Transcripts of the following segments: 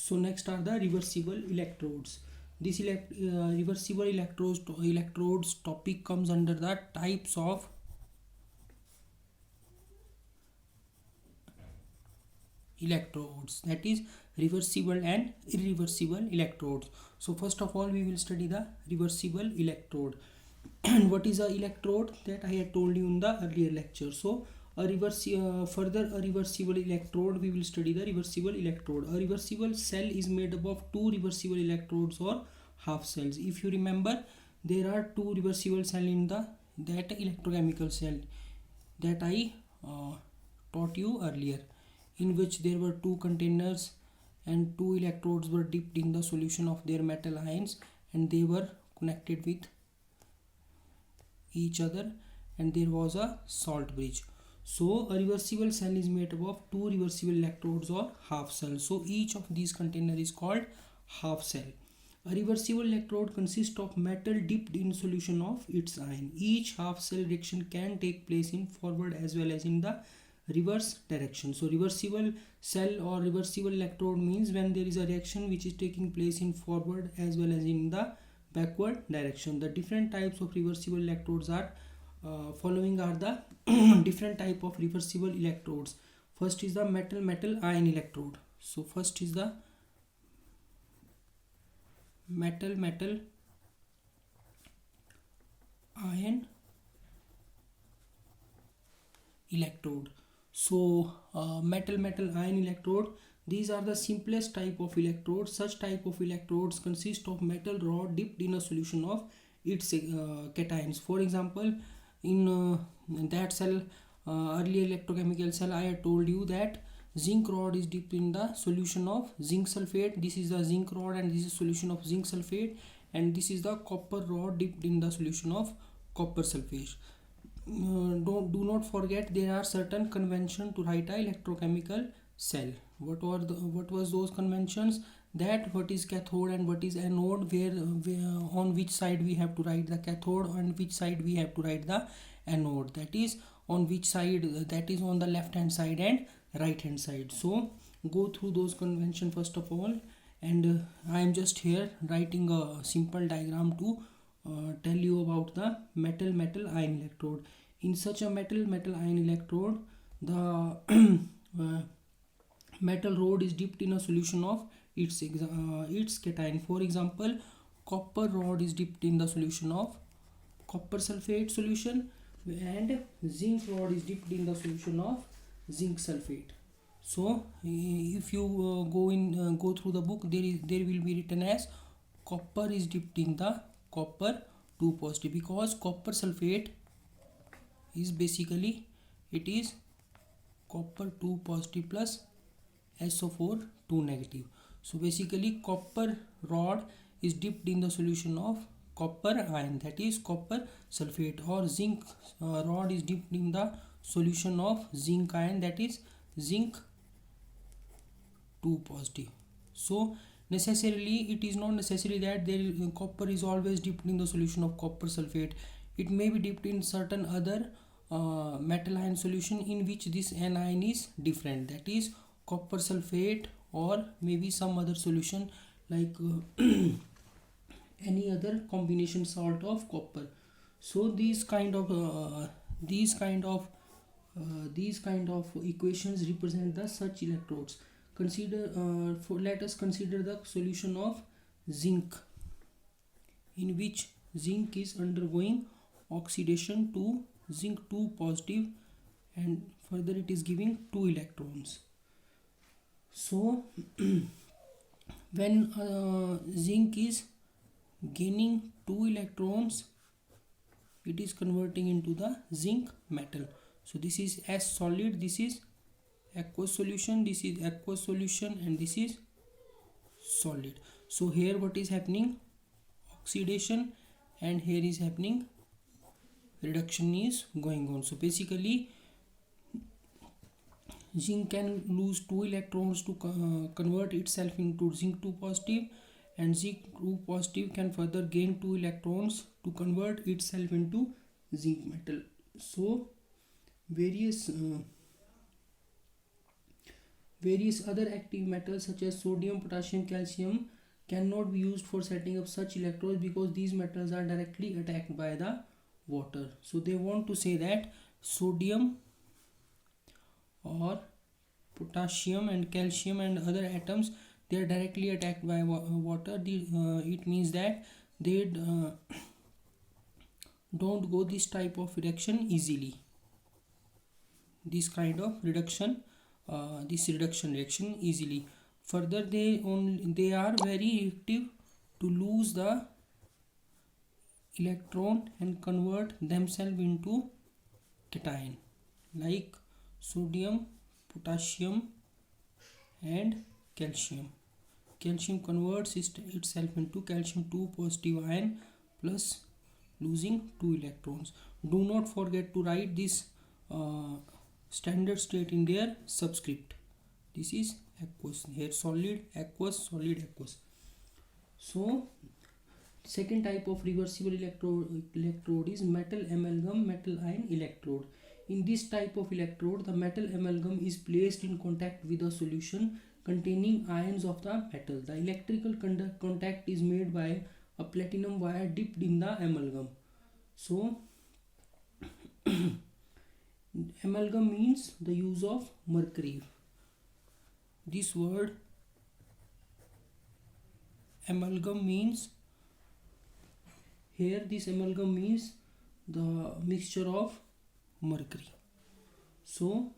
So next are the reversible electrodes. This reversible electrodes topic comes under the types of electrodes, that is reversible and irreversible electrodes. So first of all we will study the reversible electrode. And what is a electrode, that I had told you in the earlier lecture. So further a reversible electrode, we will study the reversible electrode. A reversible cell is made up of two reversible electrodes or half cells. If you remember, there are two reversible cell in that electrochemical cell that I taught you earlier, in which there were two containers and two electrodes were dipped in the solution of their metal ions, and they were connected with each other, and there was a salt bridge. So a reversible cell is made up of two reversible electrodes or half cells. So each of these container is called half cell. A reversible electrode consists of metal dipped in solution of its ion. Each half cell reaction can take place in forward as well as in the reverse direction. So reversible cell or reversible electrode means when there is a reaction which is taking place in forward as well as in the backward direction. The different types of reversible electrodes are following are the different type of reversible electrodes. First is the metal ion electrode. So first is the metal ion electrode. So metal ion electrode, these are the simplest type of electrodes. Such type of electrodes consist of metal rod dipped in a solution of its cations. For example, in that cell, earlier electrochemical cell, I had told you that zinc rod is dipped in the solution of zinc sulfate. This is the zinc rod and this is solution of zinc sulfate, and this is the copper rod dipped in the solution of copper sulfate. Do not forget, there are certain convention to write a electrochemical cell. What was those conventions? That what is cathode and what is anode, where on which side we have to write the cathode, on which side we have to write the anode, that is on which side, that is on the left hand side and right hand side. So go through those convention first of all, and I am just here writing a simple diagram to tell you about the metal ion electrode. In such a metal ion electrode, the metal rod is dipped in a solution of its cation. For example, copper rod is dipped in the solution of copper sulfate solution, and zinc rod is dipped in the solution of zinc sulfate. So if you go through the book, there will be written as copper is dipped in the copper 2 positive, because copper sulfate is basically, it is copper 2 positive plus SO4 2 negative. So basically copper rod is dipped in the solution of copper ion, that is copper sulfate, or zinc rod is dipped in the solution of zinc ion, that is zinc 2 positive. So necessarily, it is not necessary that copper is always dipped in the solution of copper sulfate. It may be dipped in certain other metal ion solution in which this anion is different, that is copper sulfate, or maybe some other solution like any other combination salt of copper. So these kind of equations represent the such electrodes. Let us consider the solution of zinc, in which zinc is undergoing oxidation to zinc 2 positive, and further it is giving 2 electrons. So when zinc is gaining 2 electrons, it is converting into the zinc metal. So this is as solid, this is aqueous solution, this is aqueous solution, and this is solid. So here what is happening? Oxidation, and here is happening reduction is going on. So basically zinc can lose 2 electrons to convert itself into zinc 2 positive, and zinc 2 positive can further gain 2 electrons to convert itself into zinc metal. So various Various other active metals such as sodium, potassium, calcium cannot be used for setting up such electrodes because these metals are directly attacked by the water. So they want to say that sodium or potassium and calcium and other atoms, they are directly attacked by water. It means that they don't go this type of reaction easily, this kind of reduction, this reduction reaction easily. Further, they are very reactive to lose the electron and convert themselves into cation, like sodium, potassium and calcium. Calcium converts itself into calcium 2 positive ion plus losing 2 electrons. Do not forget to write this standard state in their subscript. This is aqueous. Here solid, aqueous, solid, aqueous. So second type of reversible electrode is metal amalgam metal ion electrode. In this type of electrode, the metal amalgam is placed in contact with a solution containing ions of the metal. The electrical contact is made by a platinum wire dipped in the amalgam. So amalgam means the use of mercury. This word amalgam means, here this amalgam means the mixture of mercury. So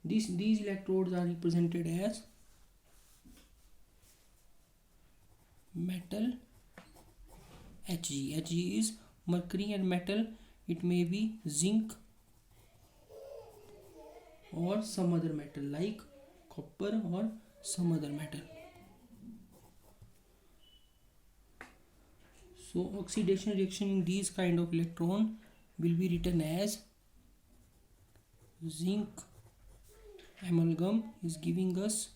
these electrodes are represented as metal Hg. Hg is mercury, and metal, it may be zinc or some other metal like copper or some other metal. So oxidation reaction in these kind of electron will be written as zinc amalgam is giving us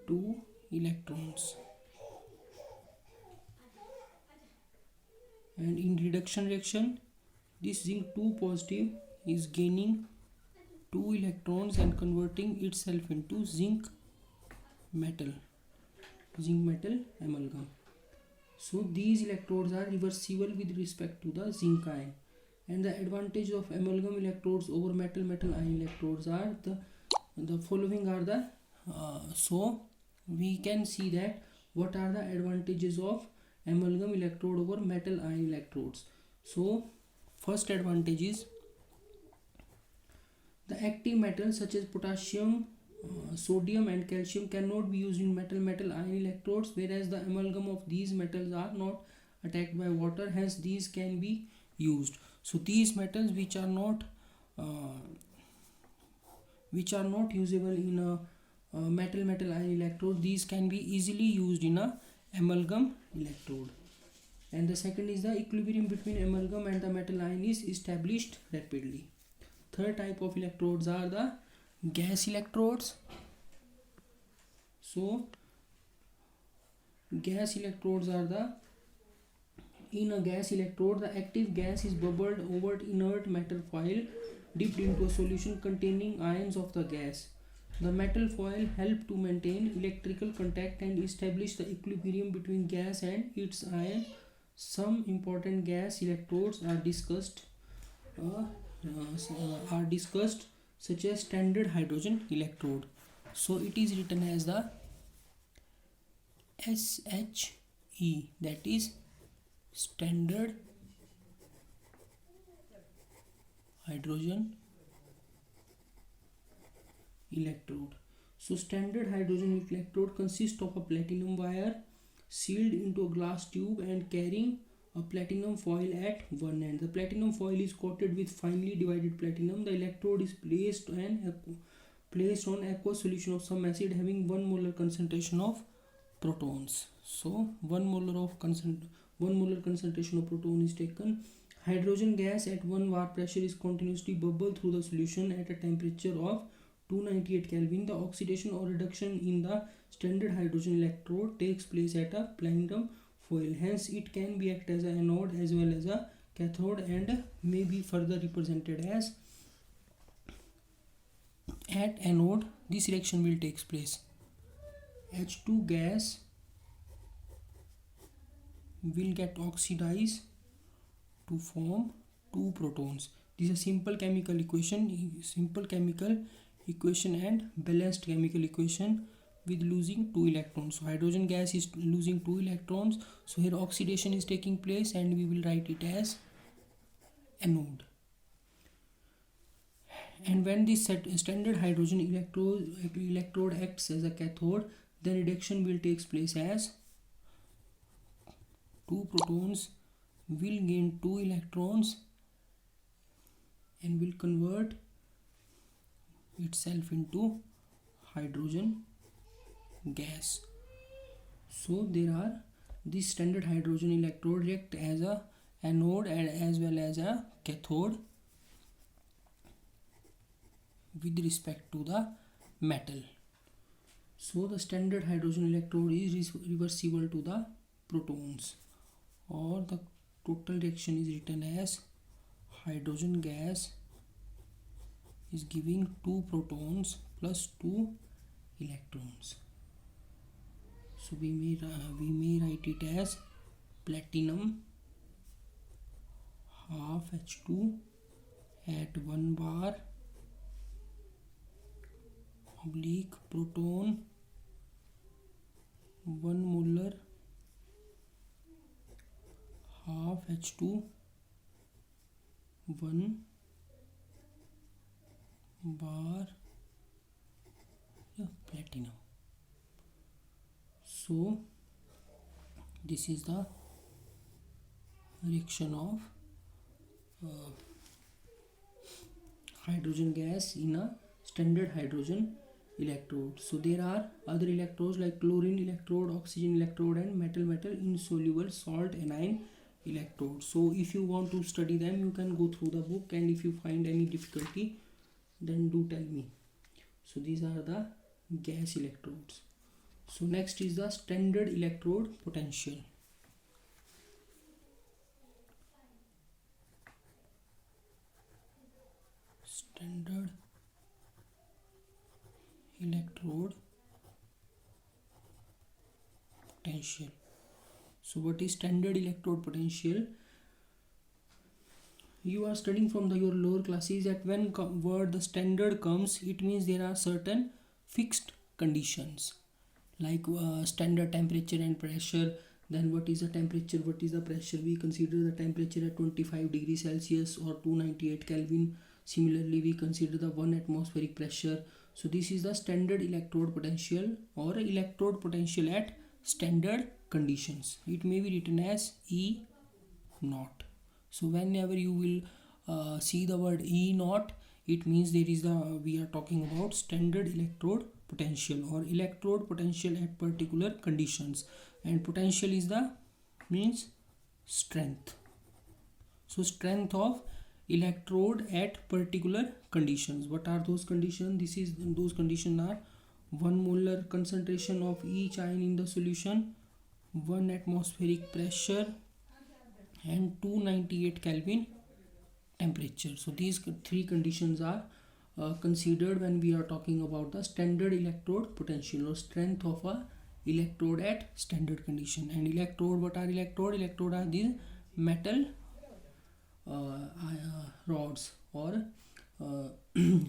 2 electrons, and in reduction reaction this zinc 2 positive is gaining 2 electrons and converting itself into zinc metal amalgam. So these electrodes are reversible with respect to the zinc ion, and the advantage of amalgam electrodes over metal ion electrodes are the following are the so we can see that what are the advantages of amalgam electrode over metal ion electrodes. So first advantage is the active metals such as potassium, sodium and calcium cannot be used in metal ion electrodes, whereas the amalgam of these metals are not attacked by water, hence these can be used. So these metals which are not usable in a metal ion electrode, these can be easily used in a amalgam electrode. And the second is the equilibrium between amalgam and the metal ion is established rapidly. Third type of electrodes are the gas electrodes. So gas electrodes are the, in a gas electrode the active gas is bubbled over inert metal foil dipped into a solution containing ions of the gas. The metal foil help to maintain electrical contact and establish the equilibrium between gas and its ion. Some important gas electrodes are discussed such as standard hydrogen electrode. So it is written as the SHE, that is standard hydrogen electrode. So standard hydrogen electrode consists of a platinum wire sealed into a glass tube and carrying a platinum foil at one end. The platinum foil is coated with finely divided platinum. The electrode is placed on aqueous solution of some acid having 1 molar concentration of protons. So 1 molar concentration of proton is taken. Hydrogen gas at 1 bar pressure is continuously bubbled through the solution at a temperature of 298 Kelvin. The oxidation or reduction in the standard hydrogen electrode takes place at a platinum foil. Hence, it can be act as an anode as well as a cathode and may be further represented as at anode this reaction will take place. H2 gas will get oxidized to form two protons. This is a simple chemical equation and balanced chemical equation with losing two electrons. So hydrogen gas is losing two electrons, so here oxidation is taking place and we will write it as anode. And when this standard hydrogen electrode acts as a cathode, then reduction will take place as two protons will gain two electrons and will convert itself into hydrogen gas. So there are this standard hydrogen electrode react as a anode and as well as a cathode with respect to the metal. So the standard hydrogen electrode is reversible to the protons, or the total reaction is written as hydrogen gas is giving two protons plus two electrons. So we may write it as platinum half H2 at 1 bar oblique proton 1 molar half H2 1 bar platinum. So this is the reaction of hydrogen gas in a standard hydrogen electrode. So there are other electrodes like chlorine electrode, oxygen electrode and metal insoluble salt anion electrode. So if you want to study them, you can go through the book, and if you find any difficulty then do tell me. So these are the gas electrodes. So next is the standard electrode potential. Standard electrode potential. So what is standard electrode potential? You are studying from your lower classes that when word the standard comes, it means there are certain fixed conditions like standard temperature and pressure. Then what is the temperature, what is the pressure? We consider the temperature at 25 degrees Celsius or 298 Kelvin. Similarly, we consider the 1 atmospheric pressure. So this is the standard electrode potential or electrode potential at standard conditions. It may be written as E naught. So whenever you will see the word E naught, it means we are talking about standard electrode potential or electrode potential at particular conditions, and potential is the means strength. So strength of electrode at particular conditions. What are those conditions? Those conditions are 1 molar concentration of each ion in the solution, 1 atmospheric pressure and 298 Kelvin temperature. So these three conditions are considered when we are talking about the standard electrode potential or strength of a electrode at standard condition. And electrode, what are electrode? Electrode are these metal rods or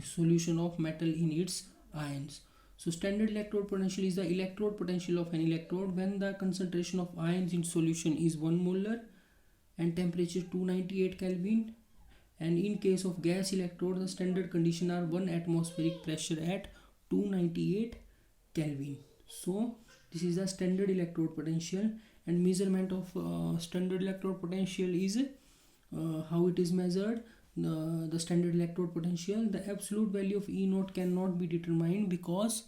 solution of metal in its ions. So standard electrode potential is the electrode potential of an electrode when the concentration of ions in solution is 1 molar and temperature 298 Kelvin. And in case of gas electrode, the standard condition are 1 atmospheric pressure at 298 Kelvin. So this is the standard electrode potential, and measurement of standard electrode potential is how it is measured. The standard electrode potential, the absolute value of E naught cannot be determined because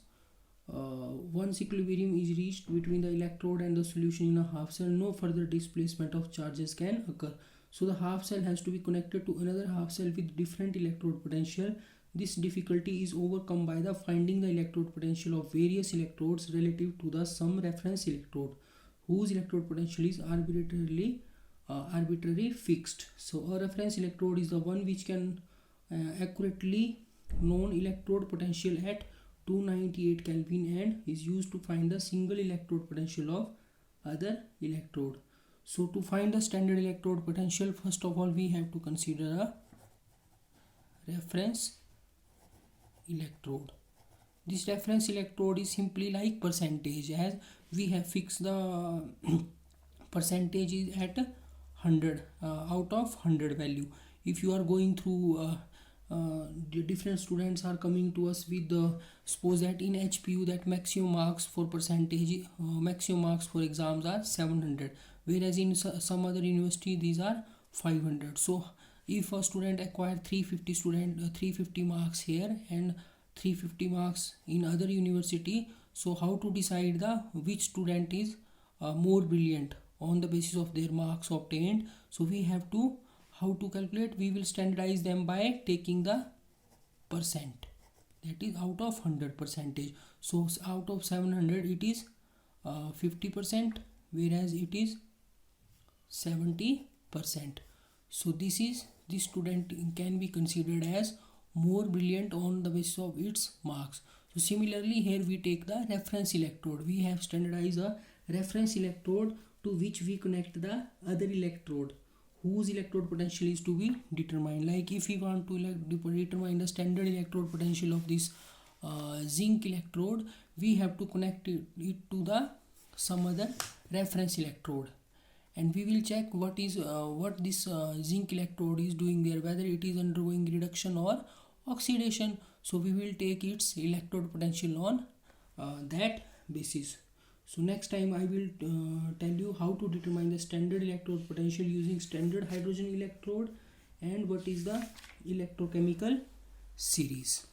once equilibrium is reached between the electrode and the solution in a half cell, no further displacement of charges can occur. So the half cell has to be connected to another half cell with different electrode potential. This difficulty is overcome by the finding the electrode potential of various electrodes relative to the some reference electrode whose electrode potential is arbitrarily fixed. So a reference electrode is the one which can accurately known electrode potential at 298 Kelvin and is used to find the single electrode potential of other electrode. So to find the standard electrode potential, first of all we have to consider a reference electrode. This reference electrode is simply like percentage, as we have fixed the percentage is at 100 out of 100 value. If you are going through the different students are coming to us with the, suppose that in HPU that maximum marks for percentage, maximum marks for exams are 700, whereas in some other university these are 500. So if a student acquire 350 marks here and 350 marks in other university, so how to decide the which student is more brilliant on the basis of their marks obtained? So we have to, how to calculate, we will standardize them by taking the percent, that is out of 100 percentage. So out of 700 it is 50%, whereas it is 70%. So this student can be considered as more brilliant on the basis of its marks. So similarly here we take the reference electrode. We have standardized a reference electrode to which we connect the other electrode whose electrode potential is to be determined. Like if we want to determine the standard electrode potential of this zinc electrode, we have to connect it to the some other reference electrode, and we will check what this zinc electrode is doing there, whether it is undergoing reduction or oxidation. So we will take its electrode potential on that basis. So next time I will tell you how to determine the standard electrode potential using standard hydrogen electrode and what is the electrochemical series.